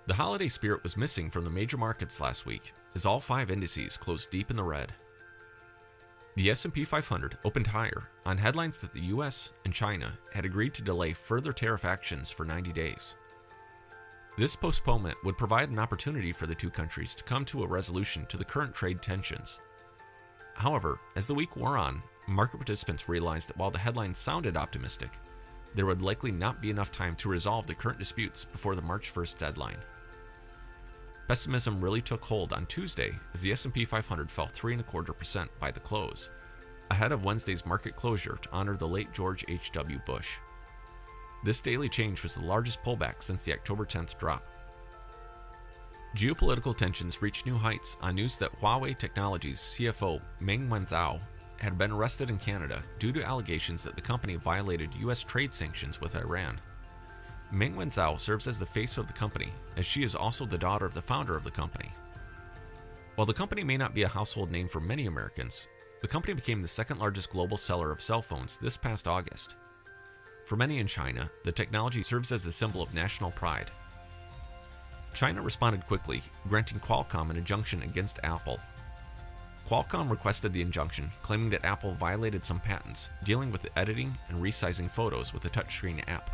The holiday spirit was missing from the major markets last week, as all 5 indices closed deep in the red. The S&P 500 opened higher on headlines that the US and China had agreed to delay further tariff actions for 90 days. This postponement would provide an opportunity for the two countries to come to a resolution to the current trade tensions. However, as the week wore on, market participants realized that while the headlines sounded optimistic, there would likely not be enough time to resolve the current disputes before the March 1st deadline. Pessimism really took hold on Tuesday as the S&P 500 fell 3.25% by the close, ahead of Wednesday's market closure to honor the late George H.W. Bush. This daily change was the largest pullback since the October 10th drop. Geopolitical tensions reached new heights on news that Huawei Technologies CFO Meng Wanzhou had been arrested in Canada due to allegations that the company violated U.S. trade sanctions with Iran. Meng Wanzhou serves as the face of the company, as she is also the daughter of the founder of the company. While the company may not be a household name for many Americans, the company became the second largest global seller of cell phones this past August. For many in China, the technology serves as a symbol of national pride. China responded quickly, granting Qualcomm an injunction against Apple. Qualcomm requested the injunction, claiming that Apple violated some patents dealing with the editing and resizing photos with a touchscreen app.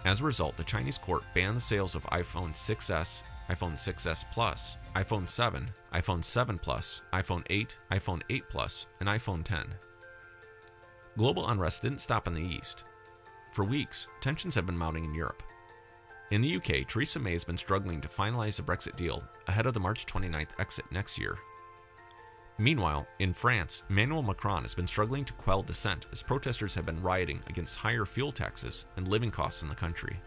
As a result, the Chinese court banned the sales of iPhone 6s, iPhone 6s Plus, iPhone 7, iPhone 7 Plus, iPhone 8, iPhone 8 Plus, and iPhone 10. Global unrest didn't stop in the East. For weeks, tensions have been mounting in Europe. In the UK, Theresa May has been struggling to finalize a Brexit deal ahead of the March 29th exit next year. Meanwhile, in France, Emmanuel Macron has been struggling to quell dissent as protesters have been rioting against higher fuel taxes and living costs in the country.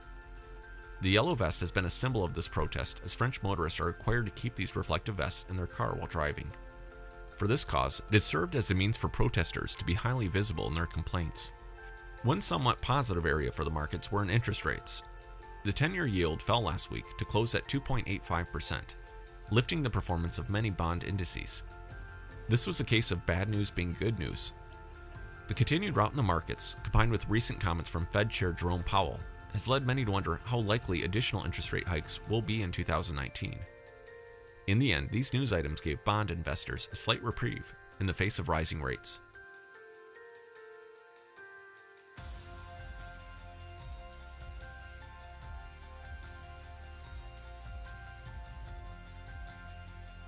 The yellow vest has been a symbol of this protest, as French motorists are required to keep these reflective vests in their car while driving. For this cause, it has served as a means for protesters to be highly visible in their complaints. One somewhat positive area for the markets were in interest rates. The 10-year yield fell last week to close at 2.85%, lifting the performance of many bond indices. This was a case of bad news being good news. The continued rout in the markets, combined with recent comments from Fed Chair Jerome Powell, has led many to wonder how likely additional interest rate hikes will be in 2019. In the end, these news items gave bond investors a slight reprieve in the face of rising rates.